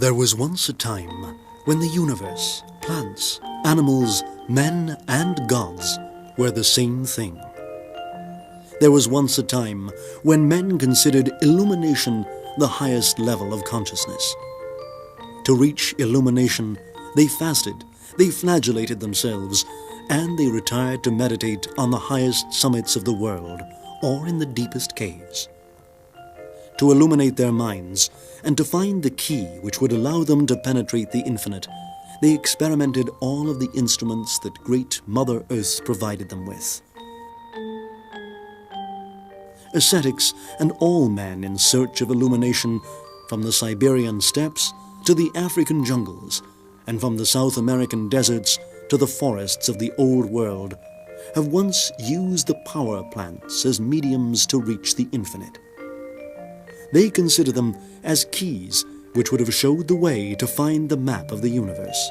There was once a time when the universe, plants, animals, men and gods were the same thing. There was once a time when men considered illumination the highest level of consciousness. To reach illumination, they fasted, they flagellated themselves, and they retired to meditate on the highest summits of the world or in the deepest caves. To illuminate their minds and to find the key which would allow them to penetrate the infinite, they experimented all of the instruments that great Mother Earth provided them with. Ascetics and all men in search of illumination, from the Siberian steppes to the African jungles, and from the South American deserts to the forests of the Old World, have once used the power plants as mediums to reach the infinite. They consider them as keys which would have showed the way to find the map of the universe.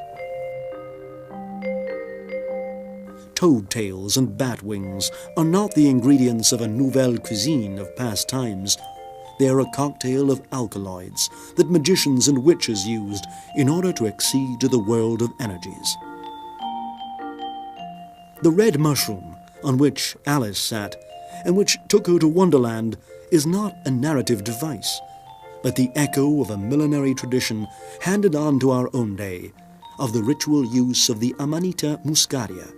Toad tails and bat wings are not the ingredients of a nouvelle cuisine of past times. They are a cocktail of alkaloids that magicians and witches used in order to accede to the world of energies. The red mushroom on which Alice sat and which took her to Wonderland is not a narrative device, but the echo of a millenary tradition handed on to our own day of the ritual use of the Amanita muscaria.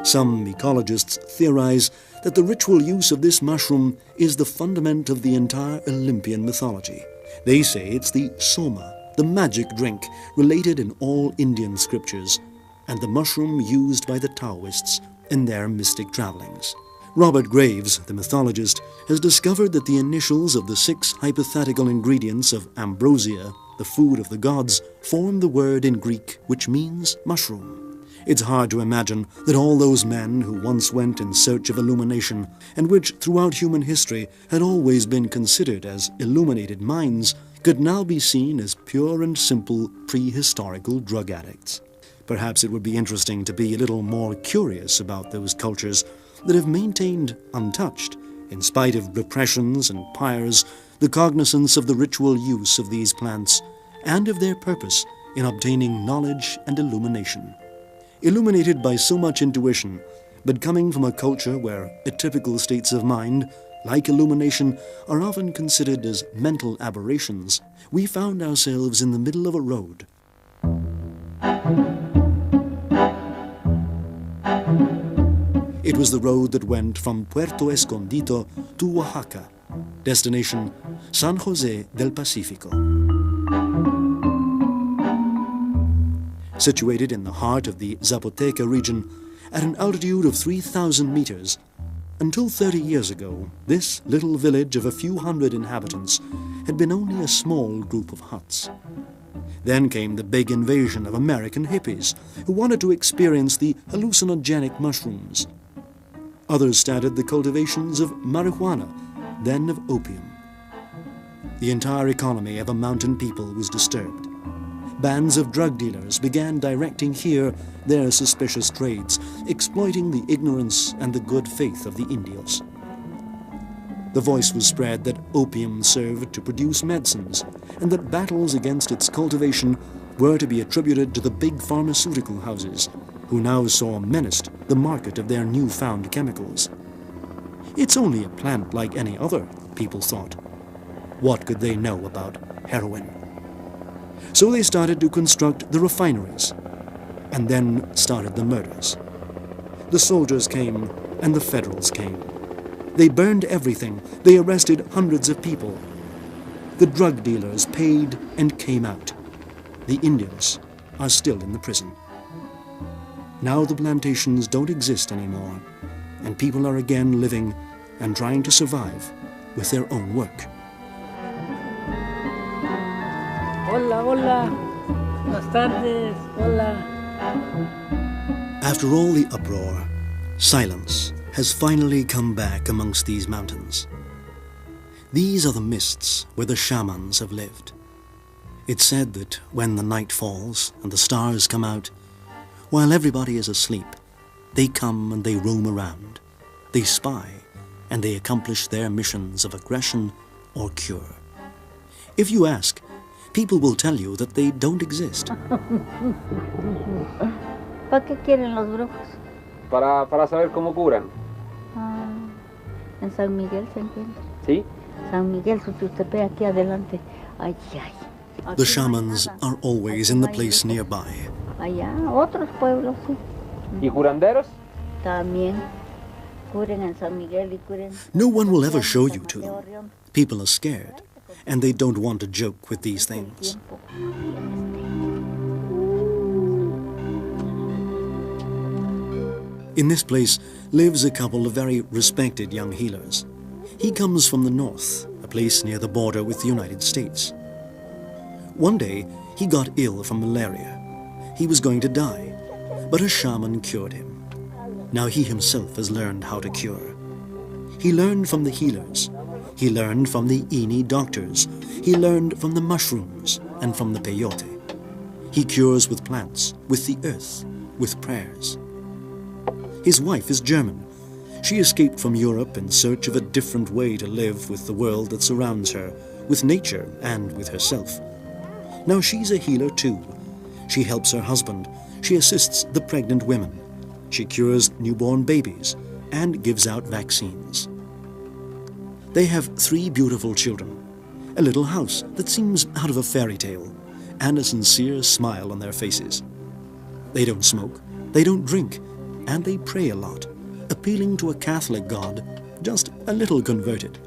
Some ecologists theorize that the ritual use of this mushroom is the fundament of the entire Olympian mythology. They say it's the soma, the magic drink related in all Indian scriptures, and the mushroom used by the Taoists in their mystic travelings. Robert Graves, the mythologist, has discovered that the initials of the 6 hypothetical ingredients of ambrosia, the food of the gods, form the word in Greek which means mushroom. It's hard to imagine that all those men who once went in search of illumination, and which throughout human history had always been considered as illuminated minds, could now be seen as pure and simple prehistorical drug addicts. Perhaps it would be interesting to be a little more curious about those cultures that have maintained untouched, in spite of repressions and pyres, the cognizance of the ritual use of these plants and of their purpose in obtaining knowledge and illumination. Illuminated by so much intuition, but coming from a culture where atypical states of mind, like illumination, are often considered as mental aberrations, we found ourselves in the middle of a road. It was the road that went from Puerto Escondido to Oaxaca, destination San Jose del Pacifico. Situated in the heart of the Zapoteca region, at an altitude of 3,000 meters, until 30 years ago, this little village of a few hundred inhabitants had been only a small group of huts. Then came the big invasion of American hippies who wanted to experience the hallucinogenic mushrooms. Others started the cultivations of marijuana, then of opium. The entire economy of a mountain people was disturbed. Bands of drug dealers began directing here their suspicious trades, exploiting the ignorance and the good faith of the Indios. The voice was spread that opium served to produce medicines, and that battles against its cultivation were to be attributed to the big pharmaceutical houses, who now saw menaced the market of their newfound chemicals. It's only a plant like any other, people thought. What could they know about heroin? So they started to construct the refineries, and then started the murders. The soldiers came, and the federals came. They burned everything. They arrested hundreds of people. The drug dealers paid and came out. The Indians are still in the prison. Now the plantations don't exist anymore, and people are again living and trying to survive with their own work. Hola, hola. Buenas tardes. Hola. After all the uproar, silence has finally come back amongst these mountains. These are the mists where the shamans have lived. It's said that when the night falls and the stars come out, while everybody is asleep, they come and they roam around. They spy and they accomplish their missions of aggression, or cure. If you ask, people will tell you that they don't exist. ¿Para qué quieren los brujos? Para saber cómo curan. Ah, en San Miguel se encuentra. ¿Sí? San Miguel, si usted ve aquí adelante. Ay, ay. The shamans are always in the place nearby. Allá, otros pueblos, sí. ¿Y curanderos? También. Curen en San Miguel y curen. No one will ever show you to them. People are scared, and they don't want to joke with these things. In this place lives a couple of very respected young healers. He comes from the north, a place near the border with the United States. One day, he got ill from malaria. He was going to die, but a shaman cured him. Now he himself has learned how to cure. He learned from the healers. He learned from the Ini doctors. He learned from the mushrooms and from the peyote. He cures with plants, with the earth, with prayers. His wife is German. She escaped from Europe in search of a different way to live with the world that surrounds her, with nature and with herself. Now she's a healer too. She helps her husband. She assists the pregnant women. She cures newborn babies and gives out vaccines. They have 3 beautiful children, a little house that seems out of a fairy tale, and a sincere smile on their faces. They don't smoke, they don't drink, and they pray a lot, appealing to a Catholic God, just a little converted.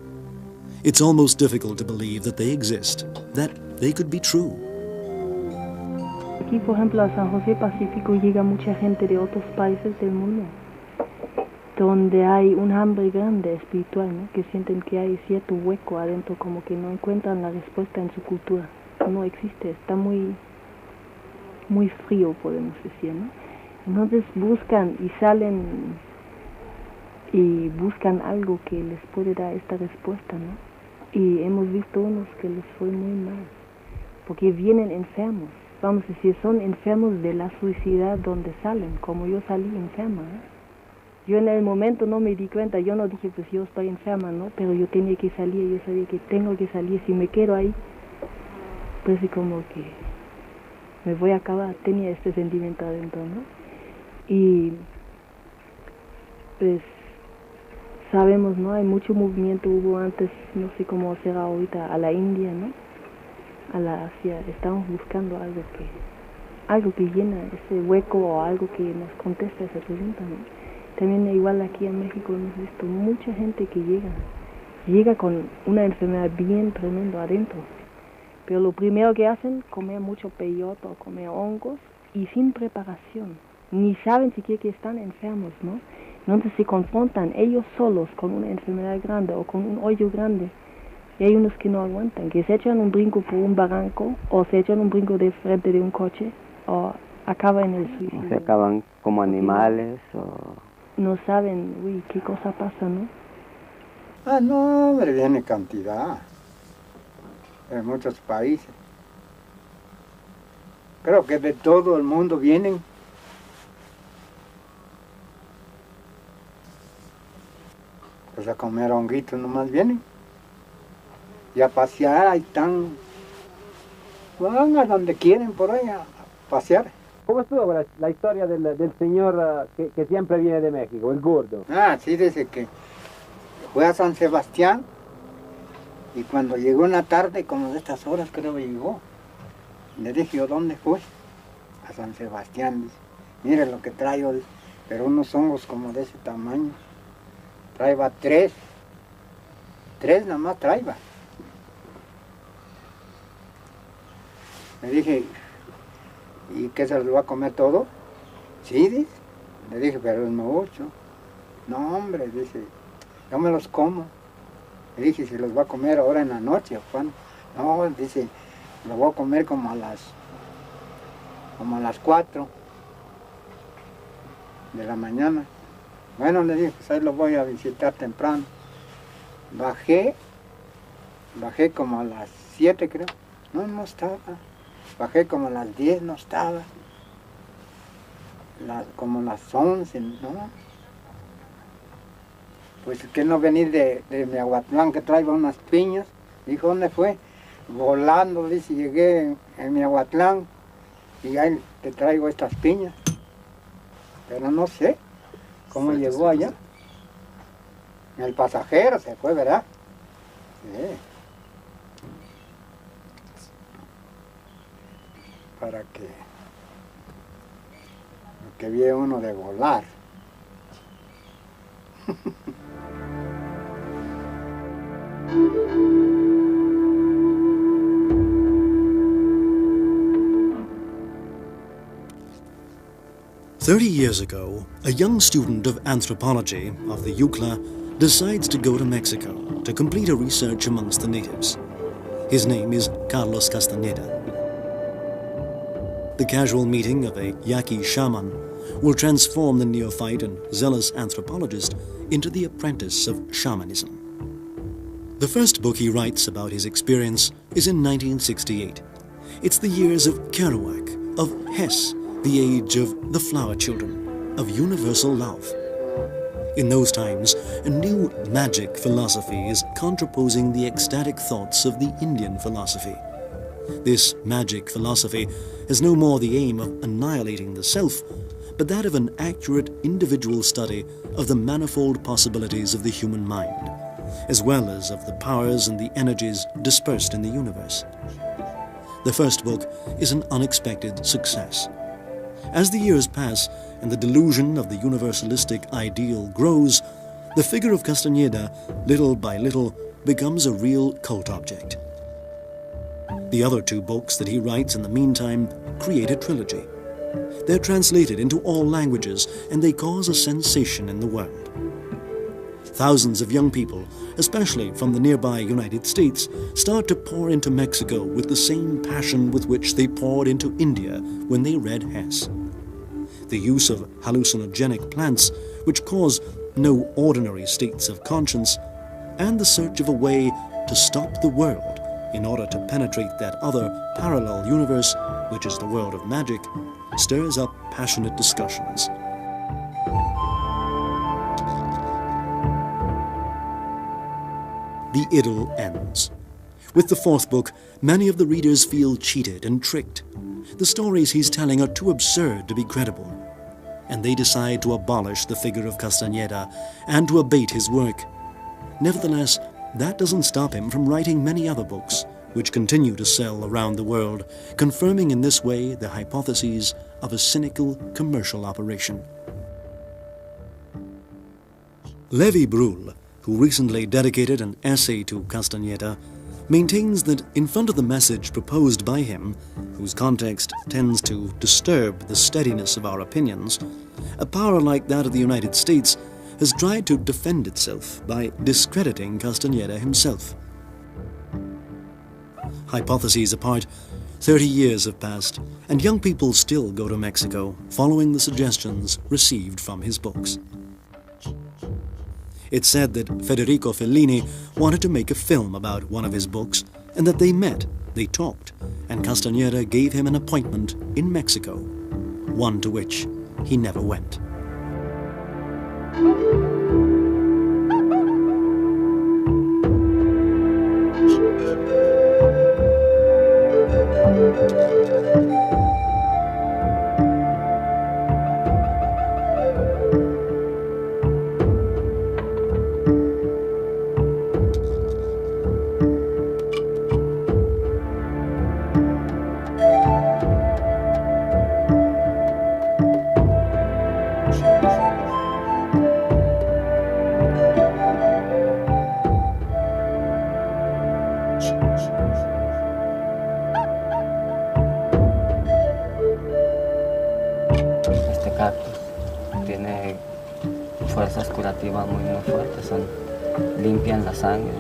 It's almost difficult to believe that they exist, that they could be true. Aquí, por ejemplo, a San José Pacífico llega mucha gente de otros países del mundo, donde hay un hambre grande espiritual, ¿no? Que sienten que hay cierto hueco adentro, como que no encuentran la respuesta en su cultura. No existe, está muy frío, podemos decir, ¿no? Entonces buscan y salen y buscan algo que les puede dar esta respuesta, ¿no? Y hemos visto unos que les fue muy mal, porque vienen enfermos. Vamos a decir, son enfermos de la suicidad donde salen, como yo salí enferma, ¿no? Yo en el momento no me di cuenta, yo no dije, pues yo estoy enferma, ¿no? Pero yo tenía que salir, yo sabía que tengo que salir, si me quedo ahí, pues como que me voy a acabar, tenía este sentimiento adentro, ¿no? Y pues sabemos, ¿no? Hay mucho movimiento, hubo antes, no sé cómo será ahorita, a la India, ¿no? A la Asia, estamos buscando algo que llena ese hueco o algo que nos contesta esa pregunta, ¿no? También igual aquí en México hemos visto mucha gente que llega con una enfermedad bien tremenda adentro, pero lo primero que hacen, comer mucho peyote o comer hongos y sin preparación, ni saben siquiera que están enfermos, ¿no? Entonces se confrontan ellos solos con una enfermedad grande o con un hoyo grande. Y hay unos que no aguantan, que se echan un brinco por un barranco o se echan un brinco de frente de un coche o acaban en el suicidio. Se acaban como animales o... No saben, uy, qué cosa pasa, ¿no? Ah, no, hombre, viene cantidad. En muchos países. Creo que de todo el mundo vienen. Pues a comer honguitos nomás vienen. Y a pasear, ahí están. Van a donde quieren por ahí a pasear. ¿Cómo estuvo la historia del señor que siempre viene de México, el gordo? Ah, sí, dice que fue a San Sebastián y cuando llegó en la tarde, como de estas horas creo que llegó, le dije yo, ¿dónde fue? A San Sebastián, dice, mire lo que traigo, dice, pero unos hongos como de ese tamaño, traía 3 nada más traía. Le dije, ¿y qué se los va a comer todo? Sí, dice. Le dije, pero es mucho. No, hombre, dice, yo me los como. Le dije, ¿si los va a comer ahora en la noche o cuándo? No, dice, los voy a comer como a las 4 de la mañana. Bueno, le dije, pues ahí los voy a visitar temprano. Bajé como a las 7 creo. No estaba. Bajé como a las 10, no estaba. Como las 11, ¿no? Pues que no venir de Miahuatlán, que traía unas piñas, Dijo, ¿dónde fue? Volando, dice, llegué en Miahuatlán y ahí te traigo estas piñas. Pero no sé cómo llegó allá. El pasajero se fue, ¿verdad? Sí. Para que viera uno de volar. "30 years ago, a young student of anthropology of the UCLA decides to go to Mexico to complete a research amongst the natives. His name is Carlos Castañeda. The casual meeting of a Yaqui shaman will transform the neophyte and zealous anthropologist into the apprentice of shamanism. The first book he writes about his experience is in 1968. It's the years of Kerouac, of Hess, the age of the flower children, of universal love. In those times, a new magic philosophy is contraposing the ecstatic thoughts of the Indian philosophy. This magic philosophy has no more the aim of annihilating the self, but that of an accurate individual study of the manifold possibilities of the human mind, as well as of the powers and the energies dispersed in the universe. The first book is an unexpected success. As the years pass and the delusion of the universalistic ideal grows, the figure of Castañeda, little by little, becomes a real cult object. The other two books that he writes in the meantime create a trilogy. They're translated into all languages and they cause a sensation in the world. Thousands of young people, especially from the nearby United States, start to pour into Mexico with the same passion with which they poured into India when they read Hess. The use of hallucinogenic plants, which cause no ordinary states of conscience, and the search of a way to stop the world in order to penetrate that other parallel universe, which is the world of magic, stirs up passionate discussions. The idyll ends. With the fourth book, many of the readers feel cheated and tricked. The stories he's telling are too absurd to be credible, and they decide to abolish the figure of Castañeda and to abate his work. Nevertheless, that doesn't stop him from writing many other books, which continue to sell around the world, confirming in this way the hypotheses of a cynical commercial operation. Levi Brul, who recently dedicated an essay to Castañeda, maintains that in front of the message proposed by him, whose context tends to disturb the steadiness of our opinions, a power like that of the United States has tried to defend itself by discrediting Castañeda himself. Hypotheses apart, 30 years have passed, and young people still go to Mexico following the suggestions received from his books. It's said that Federico Fellini wanted to make a film about one of his books, and that they met, they talked, and Castañeda gave him an appointment in Mexico, one to which he never went. Este cactus tiene fuerzas curativas muy fuertes, limpian la sangre,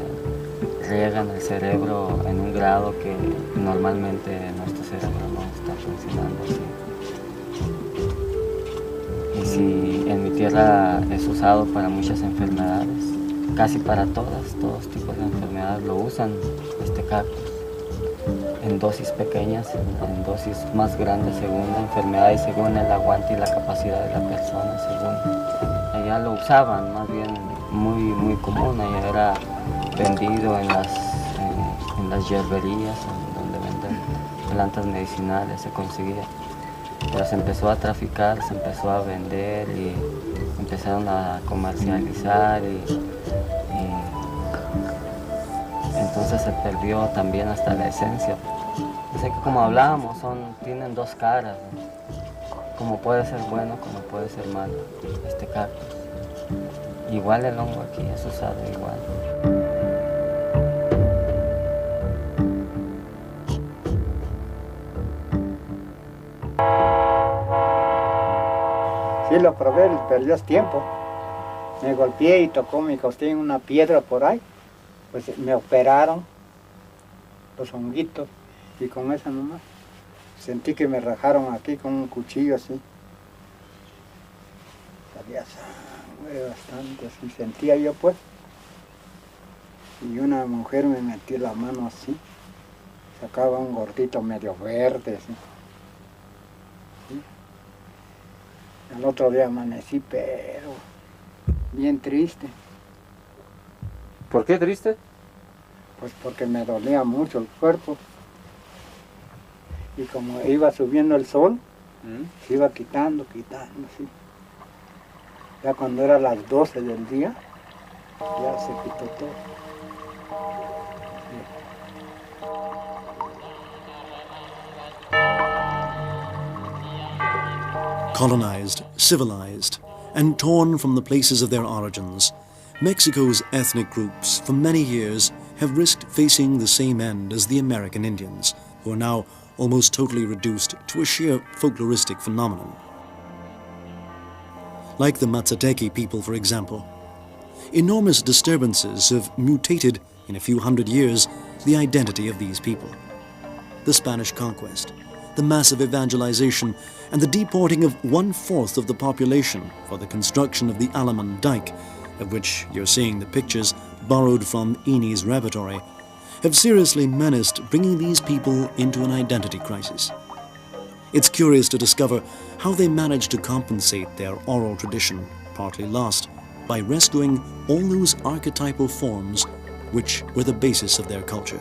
riegan el cerebro en un grado que normalmente nuestro cerebro no está funcionando así. Y si en mi tierra es usado para muchas enfermedades, casi para todos tipos de enfermedades lo usan este cactus. En dosis pequeñas, en dosis más grandes según la enfermedad y según el aguante y la capacidad de la persona, según. Allá lo usaban, más bien muy común, allá era vendido en las las hierberías, en donde venden plantas medicinales, se conseguía. Pero se empezó a traficar, se empezó a vender y empezaron a comercializar y entonces se perdió también hasta la esencia. Así que como hablábamos, tienen dos caras, ¿no? Como puede ser bueno, como puede ser malo este cactus. Igual el hongo aquí es usado igual. Sí lo probé, perdió tiempo. Me golpeé y tocó mi costilla en una piedra por ahí. Pues me operaron los honguitos y con eso nomás. Sentí que me rajaron aquí con un cuchillo así. Salía sangre bastante, así sentía yo pues. Y una mujer me metió la mano así. Sacaba un gordito medio verde así. ¿Sí? Al otro día amanecí, pero bien triste. ¿Por qué triste? Pues porque me dolía mucho el cuerpo. Y como iba subiendo el sol, se iba quitando, sí. Ya cuando era las 12 del día, ya se quitó todo. Sí. Colonized, civilized, and torn from the places of their origins, Mexico's ethnic groups for many years have risked facing the same end as the American Indians, who are now almost totally reduced to a sheer folkloristic phenomenon. Like the Mazateki people, for example, enormous disturbances have mutated in a few hundred years the identity of these people. The Spanish conquest, the massive evangelization, and the deporting of 1/4 of the population for the construction of the Alaman Dike, of which you're seeing the pictures borrowed from Eni's repertory, have seriously menaced bringing these people into an identity crisis. It's curious to discover how they managed to compensate their oral tradition, partly lost, by rescuing all those archetypal forms which were the basis of their culture.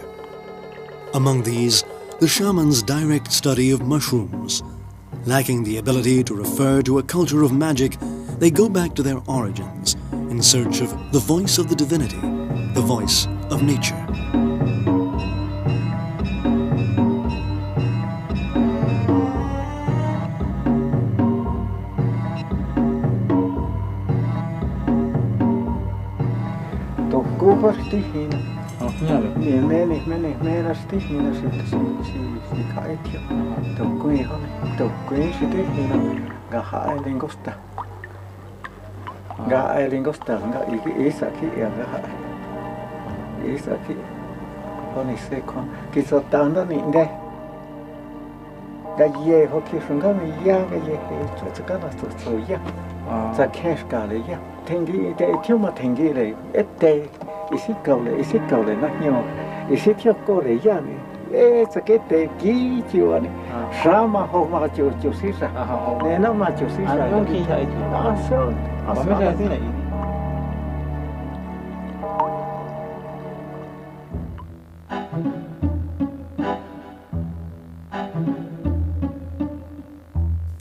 Among these, the shaman's direct study of mushrooms. Lacking the ability to refer to a culture of magic, they go back to their origins in search of the voice of the divinity, the voice of nature.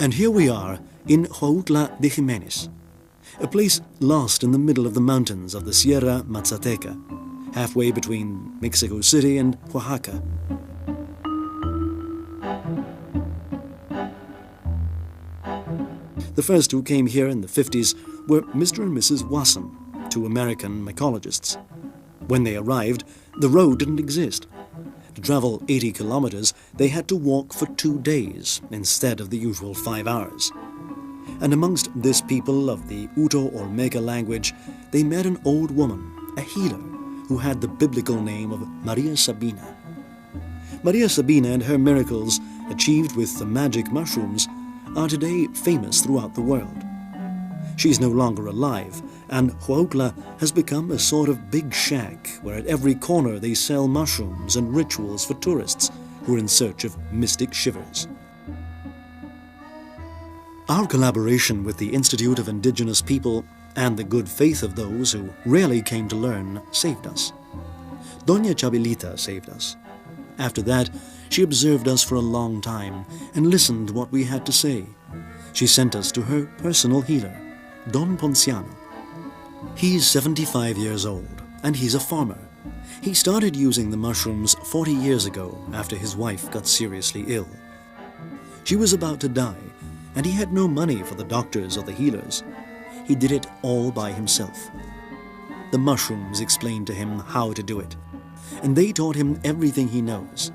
And here we are in Huautla de Jimenez, a place lost in the middle of the mountains of the Sierra Mazateca, halfway between Mexico City and Oaxaca. The first who came here in the 50s were Mr. and Mrs. Wasson, two American mycologists. When they arrived, the road didn't exist. To travel 80 kilometers, they had to walk for 2 days instead of the usual 5 hours. And amongst this people of the Uto Olmeca language, they met an old woman, a healer, who had the biblical name of Maria Sabina. Maria Sabina and her miracles, achieved with the magic mushrooms, are today famous throughout the world. She's no longer alive, and Huautla has become a sort of big shack where at every corner they sell mushrooms and rituals for tourists who are in search of mystic shivers. Our collaboration with the Institute of Indigenous People and the good faith of those who rarely came to learn saved us. Doña Chabilita saved us. After that, she observed us for a long time and listened to what we had to say. She sent us to her personal healer, Don Ponciano. He's 75 years old, and he's a farmer. He started using the mushrooms 40 years ago after his wife got seriously ill. She was about to die, and he had no money for the doctors or the healers. He did it all by himself. The mushrooms explained to him how to do it, and they taught him everything he knows.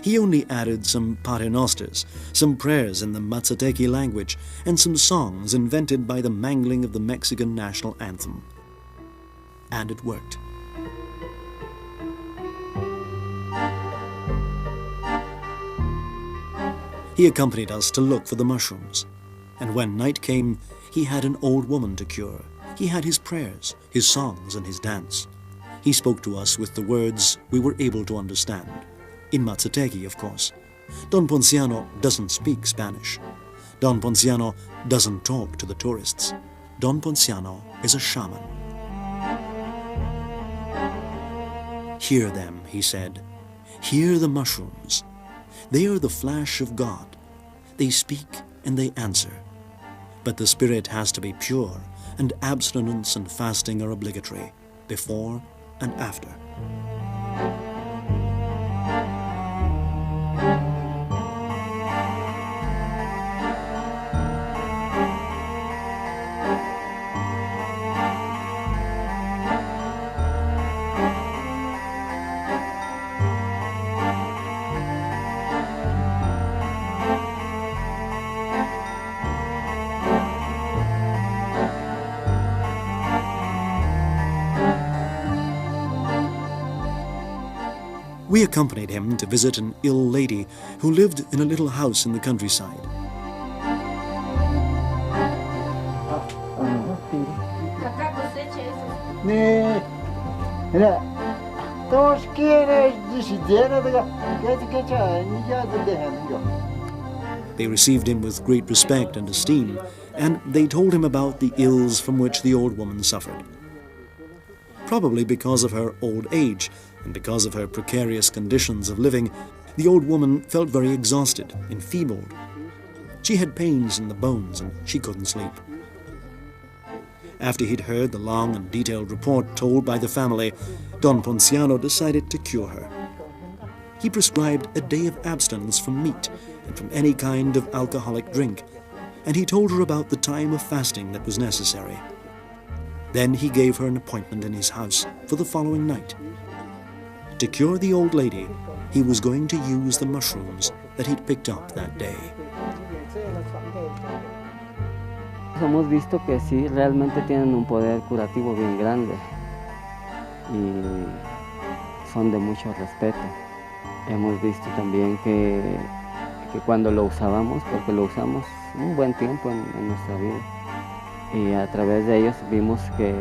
He only added some paternosters, some prayers in the Mazateki language, and some songs invented by the mangling of the Mexican national anthem. And it worked. He accompanied us to look for the mushrooms, and when night came, he had an old woman to cure. He had his prayers, his songs, and his dance. He spoke to us with the words we were able to understand. In Mazateki, of course. Don Ponciano doesn't speak Spanish. Don Ponciano doesn't talk to the tourists. Don Ponciano is a shaman. Hear them, he said. Hear the mushrooms. They are the flash of God. They speak and they answer. But the spirit has to be pure, and abstinence and fasting are obligatory, before and after. We accompanied him to visit an ill lady who lived in a little house in the countryside. They received him with great respect and esteem, and they told him about the ills from which the old woman suffered. Probably because of her old age, and because of her precarious conditions of living, the old woman felt very exhausted, enfeebled. She had pains in the bones and she couldn't sleep. After he'd heard the long and detailed report told by the family, Don Ponciano decided to cure her. He prescribed a day of abstinence from meat and from any kind of alcoholic drink, and he told her about the time of fasting that was necessary. Then he gave her an appointment in his house for the following night. To cure the old lady, he was going to use the mushrooms that he'd picked up that day. Hemos visto que sí, realmente tienen un poder curativo bien grande y son de mucho respeto. Hemos visto también que cuando lo usábamos, porque lo usamos un buen tiempo en nuestra vida, y a través de ellos vimos que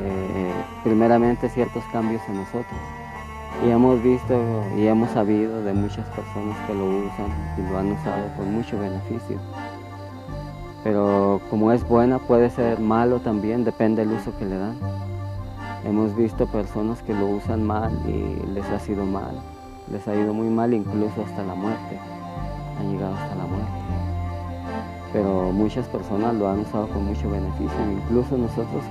primeramente ciertos cambios en nosotros. Y hemos visto y hemos sabido de muchas personas que lo usan y lo han usado con mucho beneficio. Pero como es buena, puede ser malo también, depende del uso que le dan. Hemos visto personas que lo usan mal y les ha sido mal. Les ha ido muy mal, incluso hasta la muerte. Han llegado hasta la muerte. Pero muchas personas lo han usado con mucho beneficio. Incluso nosotros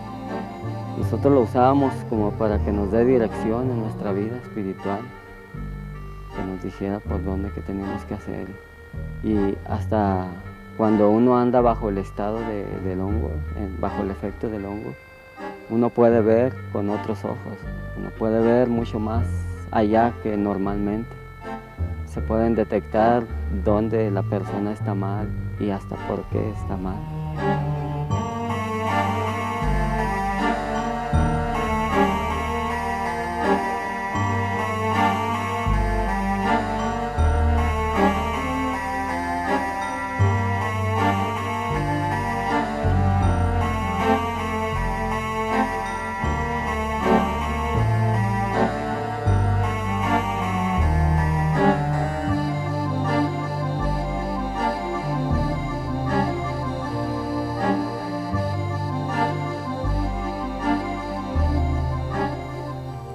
lo usábamos como para que nos dé dirección en nuestra vida espiritual, que nos dijera por dónde que teníamos que hacer. Y hasta cuando uno anda bajo el estado del hongo, bajo el efecto del hongo, uno puede ver con otros ojos, uno puede ver mucho más allá que normalmente. Se pueden detectar dónde la persona está mal y hasta por qué está mal.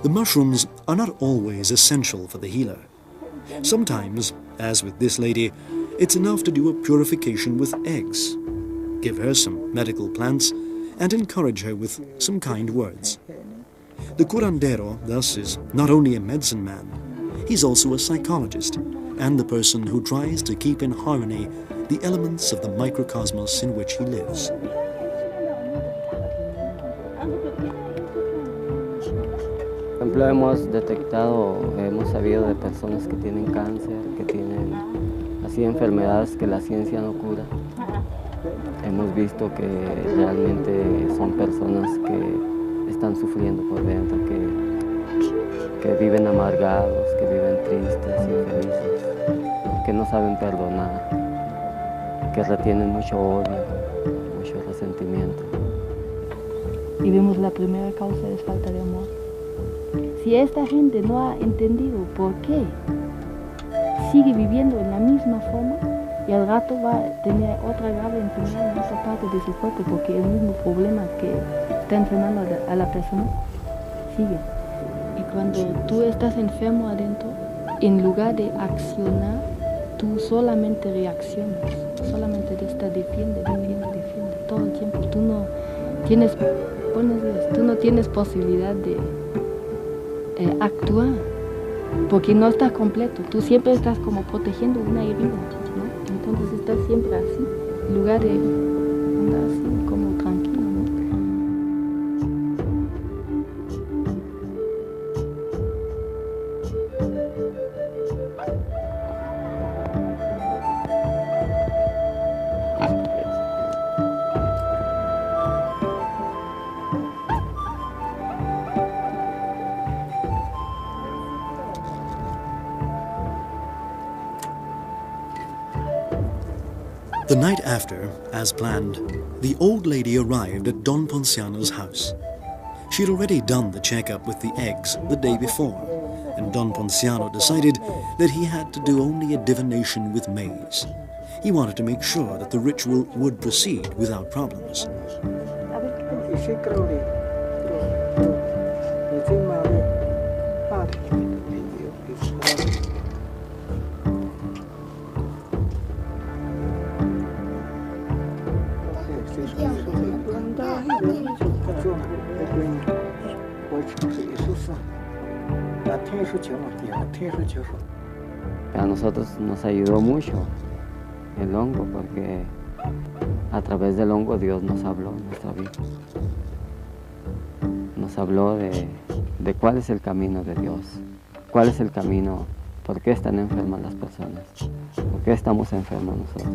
The mushrooms are not always essential for the healer. Sometimes, as with this lady, it's enough to do a purification with eggs, give her some medical plants, and encourage her with some kind words. The curandero, thus, is not only a medicine man, he's also a psychologist and the person who tries to keep in harmony the elements of the microcosmos in which he lives. Por ejemplo, hemos sabido de personas que tienen cáncer, que tienen así enfermedades que la ciencia no cura. Hemos visto que realmente son personas que están sufriendo por dentro, que viven amargados, que viven tristes, infelices, que no saben perdonar, que retienen mucho odio, mucho resentimiento. Y vemos la primera causa es falta de amor. Si esta gente no ha entendido por qué sigue viviendo en la misma forma, y al rato va a tener otra grave enfermedad en otra parte de su cuerpo, porque el mismo problema que está enfermando a la persona sigue. Y cuando tú estás enfermo adentro, en lugar de accionar, tú solamente reaccionas, solamente te estás defiende todo el tiempo. Tú no tienes posibilidad de actuar, porque no estás completo. Tú siempre estás como protegiendo una herida, ¿no? Entonces estás siempre así, en lugar de andar así como tranquilo, ¿no? The night after, as planned, the old lady arrived at Don Ponciano's house. She had already done the checkup with the eggs the day before, and Don Ponciano decided that he had to do only a divination with maize. He wanted to make sure that the ritual would proceed without problems. A nosotros nos ayudó mucho el hongo, porque a través del hongo Dios nos habló en nuestra vida. Nos habló de cuál es el camino de Dios, cuál es el camino, por qué están enfermas las personas, por qué estamos enfermos nosotros.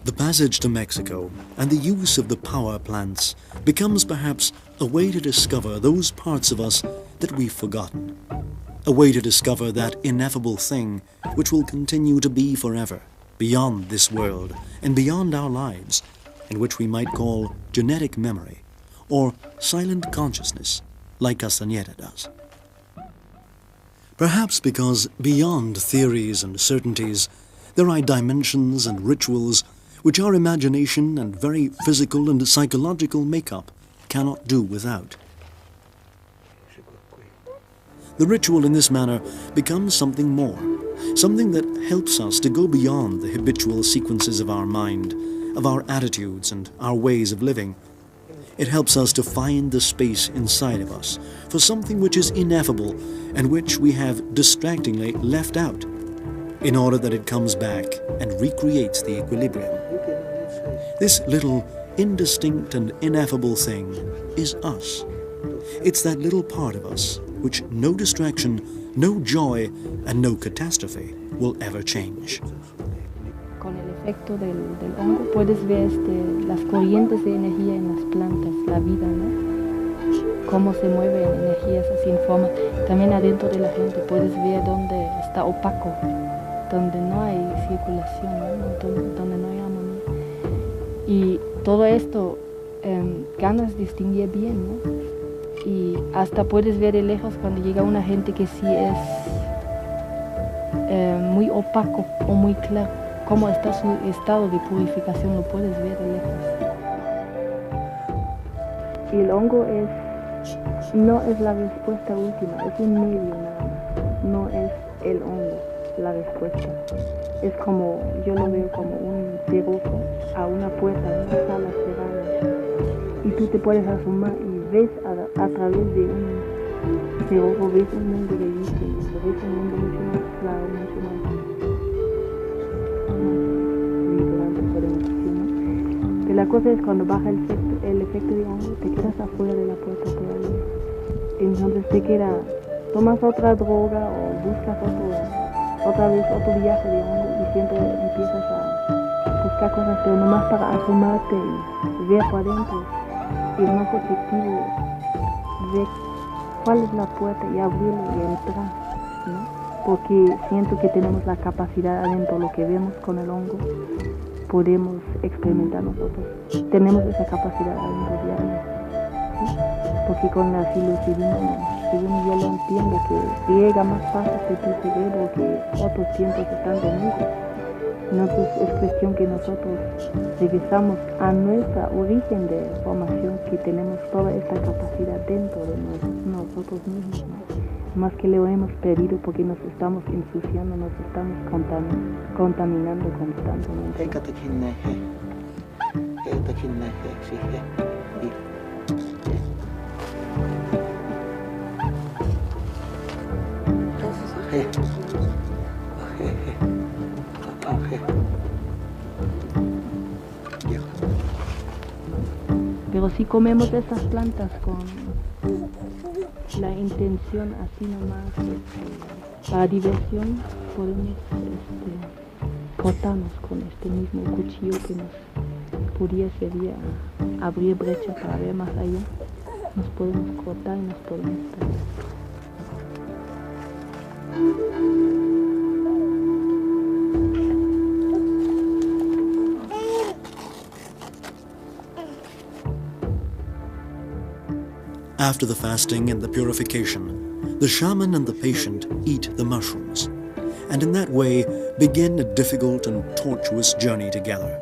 The passage to Mexico and the use of the power plants becomes perhaps a way to discover those parts of us that we've forgotten, a way to discover that ineffable thing which will continue to be forever, beyond this world and beyond our lives, and which we might call genetic memory or silent consciousness, like Castañeda does. Perhaps because beyond theories and certainties, there are dimensions and rituals which our imagination and very physical and psychological makeup cannot do without. The ritual in this manner becomes something more, something that helps us to go beyond the habitual sequences of our mind, of our attitudes and our ways of living. It helps us to find the space inside of us for something which is ineffable and which we have distractingly left out, in order that it comes back and recreates the equilibrium. This little indistinct and ineffable thing is us. It's that little part of us which no distraction, no joy, and no catastrophe will ever change. Con el efecto del hongo puedes ver las corrientes de energía en las plantas, la vida, ¿no? Cómo se mueven energías así en forma. También adentro de la gente puedes ver dónde está opaco, donde no hay circulación, ¿no? Donde no hay armonía. Y todo esto ganas distinguir bien, ¿no? Y hasta puedes ver de lejos cuando llega una gente que sí es muy opaco o muy claro. Cómo está su estado de purificación, lo puedes ver de lejos. el hongo no es la respuesta última, es un medio nada más, no es el hongo la respuesta. Es como, yo lo veo como un cerrojo a una puerta, una sala cerrada. Y tú te puedes asomar y ves a través de un cerrojo, ves un mundo bellísimo, ves un mundo mucho más claro, mucho más vibrante, podemos decir, ¿no? Pero la cosa es cuando baja el efecto de hongo, te quedas afuera de la puerta todavía. Entonces te queda, tomas otra droga o buscas otra vez otro viaje de hongo y siempre empiezas a buscar cosas, pero nomás para asomarte y ver por adentro. Y el más efectivo, ver cuál es la puerta y abrirlo y entrar, ¿no? Porque siento que tenemos la capacidad adentro, lo que vemos con el hongo, podemos experimentar nosotros. Tenemos esa capacidad adentro diaria, ¿sí? Porque con la psilocibina, según yo lo entiendo, que llega más fácil de tu cerebro que otros tiempos están dormidos. Entonces es cuestión que nosotros regresamos a nuestra origen de formación, que tenemos toda esta capacidad dentro de nosotros mismos, ¿no? Más que lo hemos perdido porque nos estamos ensuciando, nos estamos contaminando constantemente. Pero si comemos esas plantas con la intención así nomás, para diversión, podemos cortarnos con este mismo cuchillo que nos podría servir a abrir brecha para ver más allá. Nos podemos cortar y nos podemos traer. After the fasting and the purification, the shaman and the patient eat the mushrooms, and in that way begin a difficult and tortuous journey together.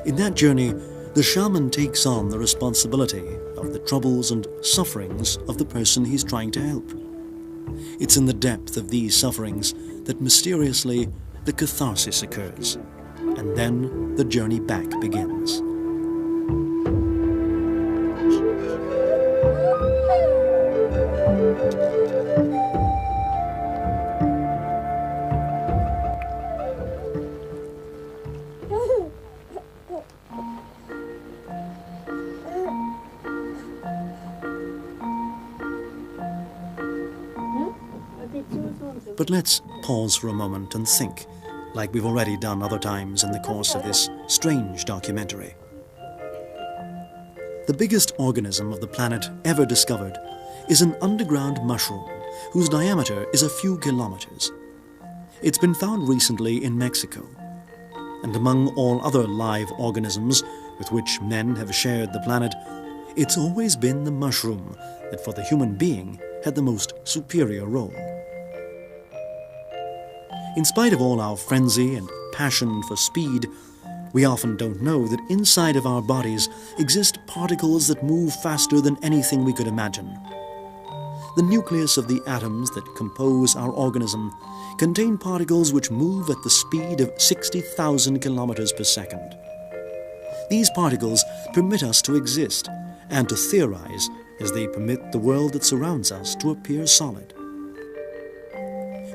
In that journey, the shaman takes on the responsibility of the troubles and sufferings of the person he's trying to help. It's in the depth of these sufferings that mysteriously the catharsis occurs, and then the journey back begins. But let's pause for a moment and think, like we've already done other times in the course of this strange documentary. The biggest organism of the planet ever discovered is an underground mushroom whose diameter is a few kilometers. It's been found recently in Mexico, and among all other live organisms with which men have shared the planet, it's always been the mushroom that for the human being had the most superior role. In spite of all our frenzy and passion for speed, we often don't know that inside of our bodies exist particles that move faster than anything we could imagine. The nucleus of the atoms that compose our organism contain particles which move at the speed of 60,000 kilometers per second. These particles permit us to exist and to theorize as they permit the world that surrounds us to appear solid.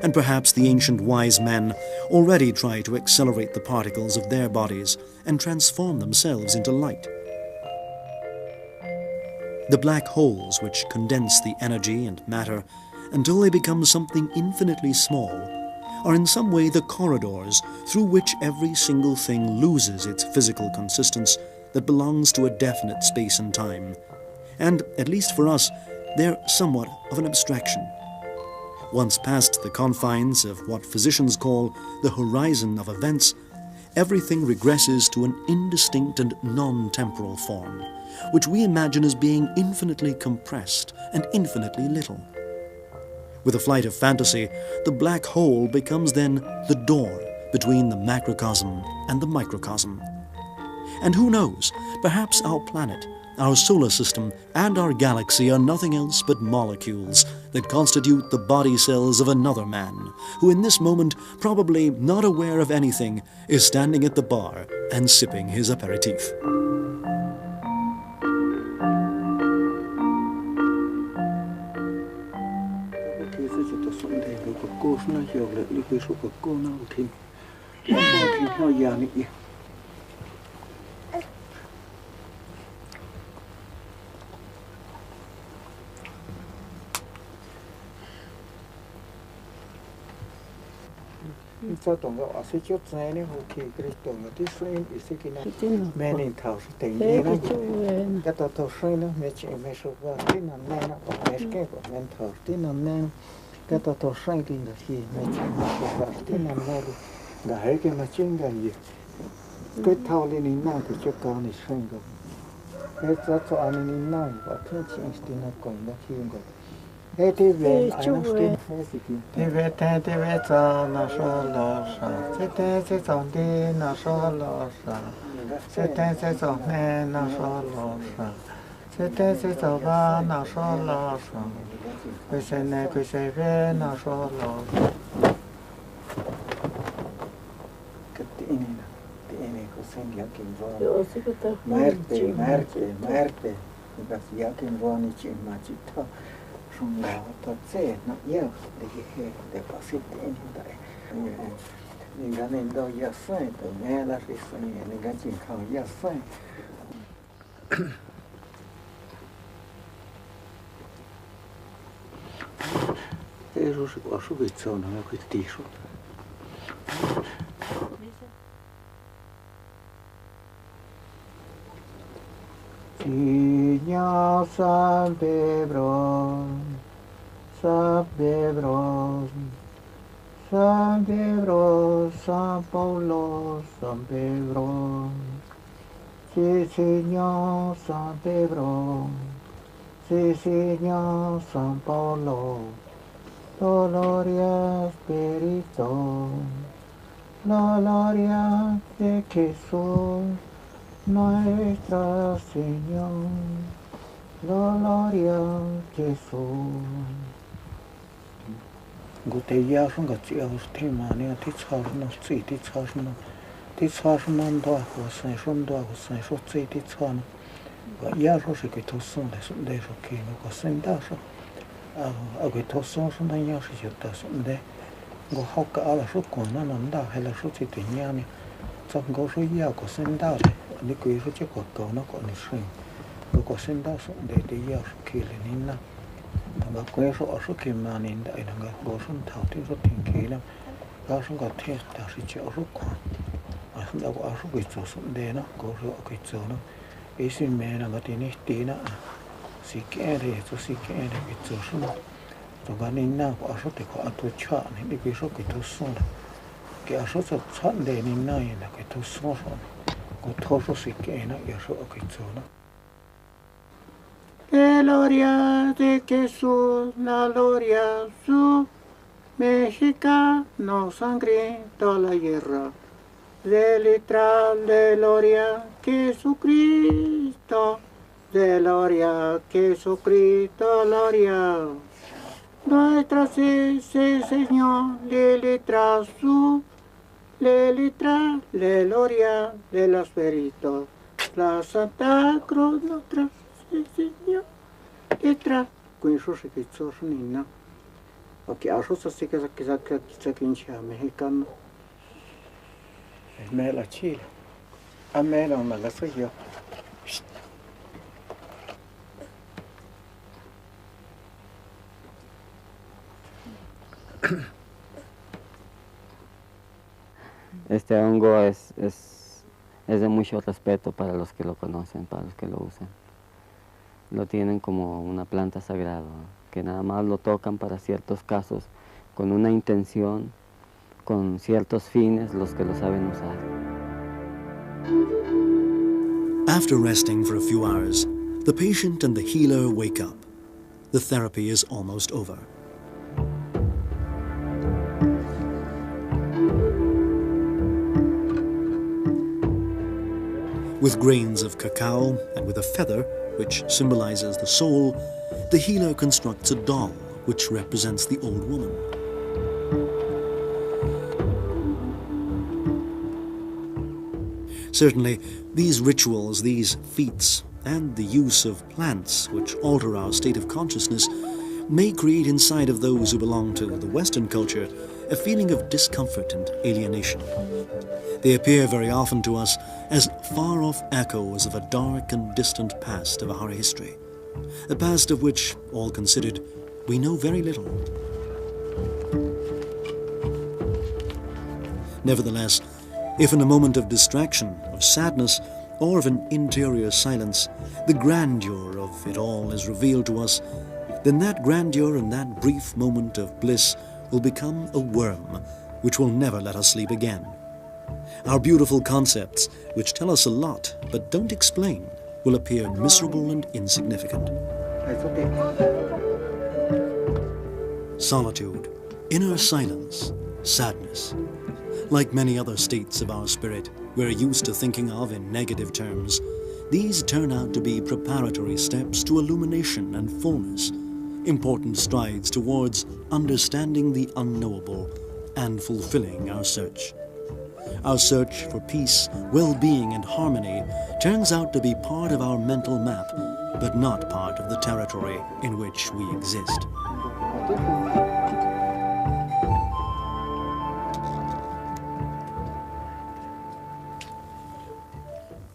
And perhaps the ancient wise men already try to accelerate the particles of their bodies and transform themselves into light. The black holes which condense the energy and matter until they become something infinitely small are in some way the corridors through which every single thing loses its physical consistence that belongs to a definite space and time. And, at least for us, they're somewhat of an abstraction. Once past the confines of what physicians call the horizon of events, everything regresses to an indistinct and non-temporal form, which we imagine as being infinitely compressed and infinitely little. With a flight of fantasy, the black hole becomes then the door between the macrocosm and the microcosm. And who knows, perhaps our planet our solar system and our galaxy are nothing else but molecules that constitute the body cells of another man, who in this moment, probably not aware of anything, is standing at the bar and sipping his aperitif. Cho tổng gạo sẽ chốt này này hồ kỳ cái tổng nó tí xuyên ý sẽ cái này mẹ nên thảo sẽ tỉnh như nó cái tao thảo xuyên nó mẹ chị mẹ số vào tí nằm nè nó còn mẹ cái của mẹ thảo tí nằm nè cái tao thảo xuyên thì mẹ chị mẹ số vào tí nằm nè gà hết cái mà chuyên gà gì cái thảo lên nín nào thì cho cao này xuyên rồi cái cho anh nín nào và thứ chị thì nó còn nó khi rồi thế thì về anh nó tin thì về thế thì về cho nó số lo sa thế thế sẽ chọn đi nó số lo sa thế thế sẽ chọn nè nó số lo sa thế thế sẽ chọn ba nó số lo sa cái sẽ nè cái sẽ về nó số lo cái tí này có sinh nhật kinh vô merte cái sinh kinh vô này chỉ mà chỉ thôi không nào thật sẽ nó yêu để có sự tin hiện tại nên cái nên đâu giờ sai từ nghe là sự sai nên cái chuyện không giờ sai thế rồi sự có sự bị sâu nó cái tí số Signor San Pedro, San Pedro, San Pedro, San Paulo, San Pedro. Sí, Signor San Pedro, sí, Signor San Paulo, Gloria Spirito, la gloria de Jesús. Nuestra Señor, gloria a Jesús. Gute ya schon gat ja aus Thema ne die Zahl noch zieht die Zahl schon da was sei schon da was sei schon zieht die Zahl va ja schon se che tu son de so che no cosen da so a che tu son da ja se ta son de go hokka ala so con non da hela so ti nya ne so go so ya cosen da ni kui so che ko no ko ni shin ko sen da so de ya so ki le ni na ma ko so ki ma ni da ina ga go so ta ti so tin ki la ga so ga te ta si che so ko a so da go so ki so de na go so ki so no e si me na ga ti ni ti na si ke re so si ke re ki so so to ga ni na ko so te ko a to cha ni ki so ki to so che a so cha de ni na ina ki to so Gotoso si que no yo soy okizono. Gloria de Jesús, la gloria su mexicano sangriento la guerra. De literal de gloria Jesucristo, de gloria Jesucristo, gloria. Nuestra sí, Señor, de literal su le gloria de los peritos, la Santa Cruz, nuestra Señor, letra, con eso se quitó su niña. Aquí a eso se quincha mexicano. Es mela Chile, a mela me la soy yo. Este hongo es de mucho respeto para los que lo conocen, para los que lo usan. Lo tienen como una planta sagrada, que nada más lo tocan para ciertos casos, con una intención, con ciertos fines, los que lo saben usar. After resting for a few hours, the patient and the healer wake up. The therapy is almost over. With grains of cacao and with a feather, which symbolizes the soul, the healer constructs a doll, which represents the old woman. Certainly, these rituals, these feats, and the use of plants which alter our state of consciousness may create inside of those who belong to the Western culture a feeling of discomfort and alienation. They appear very often to us as far-off echoes of a dark and distant past of our history, a past of which, all considered, we know very little. Nevertheless, if in a moment of distraction, of sadness, or of an interior silence, the grandeur of it all is revealed to us, then that grandeur and that brief moment of bliss will become a worm which will never let us sleep again. Our beautiful concepts, which tell us a lot but don't explain, will appear miserable and insignificant. Solitude, inner silence, sadness. Like many other states of our spirit we're used to thinking of in negative terms, these turn out to be preparatory steps to illumination and fullness, important strides towards understanding the unknowable and fulfilling our search. Our search for peace, well-being, and harmony turns out to be part of our mental map, but not part of the territory in which we exist.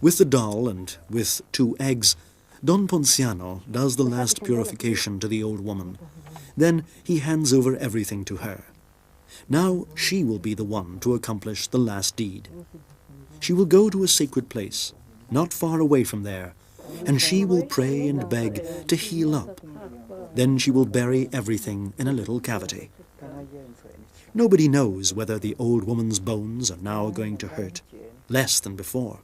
With the doll and with 2 eggs, Don Ponciano does the last purification to the old woman. Then he hands over everything to her. Now she will be the one to accomplish the last deed. She will go to a sacred place, not far away from there, and she will pray and beg to heal up. Then she will bury everything in a little cavity. Nobody knows whether the old woman's bones are now going to hurt less than before.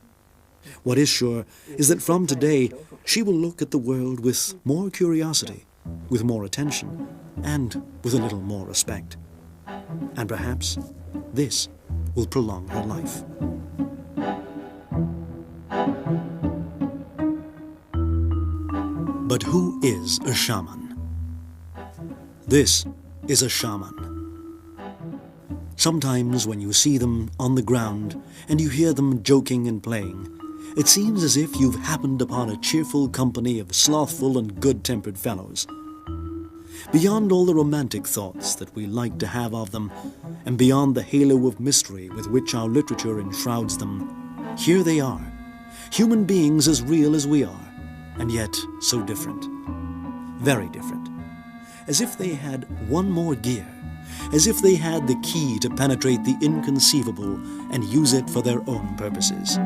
What is sure is that from today she will look at the world with more curiosity, with more attention, and with a little more respect. And perhaps this will prolong her life. But who is a shaman? This is a shaman. Sometimes when you see them on the ground and you hear them joking and playing, it seems as if you've happened upon a cheerful company of slothful and good-tempered fellows. Beyond all the romantic thoughts that we like to have of them, and beyond the halo of mystery with which our literature enshrouds them, here they are, human beings as real as we are, and yet so different, very different, as if they had one more gear, as if they had the key to penetrate the inconceivable and use it for their own purposes.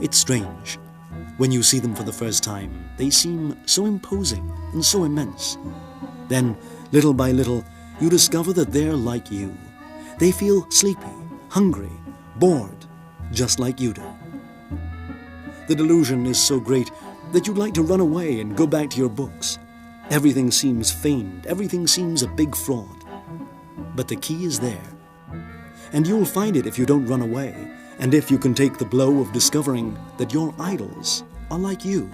It's strange. When you see them for the first time, they seem so imposing and so immense. Then, little by little, you discover that they're like you. They feel sleepy, hungry, bored, just like you do. The delusion is so great that you'd like to run away and go back to your books. Everything seems feigned, everything seems a big fraud. But the key is there. And you'll find it if you don't run away, and if you can take the blow of discovering that your idols are like you.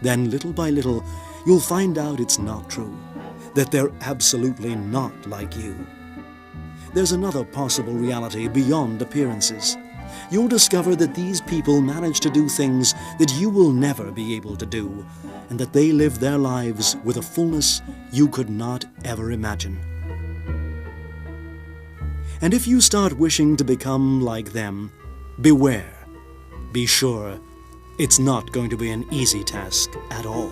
Then little by little, you'll find out it's not true, that they're absolutely not like you. There's another possible reality beyond appearances. You'll discover that these people manage to do things that you will never be able to do, and that they live their lives with a fullness you could not ever imagine. And if you start wishing to become like them, beware. Be sure, it's not going to be an easy task at all.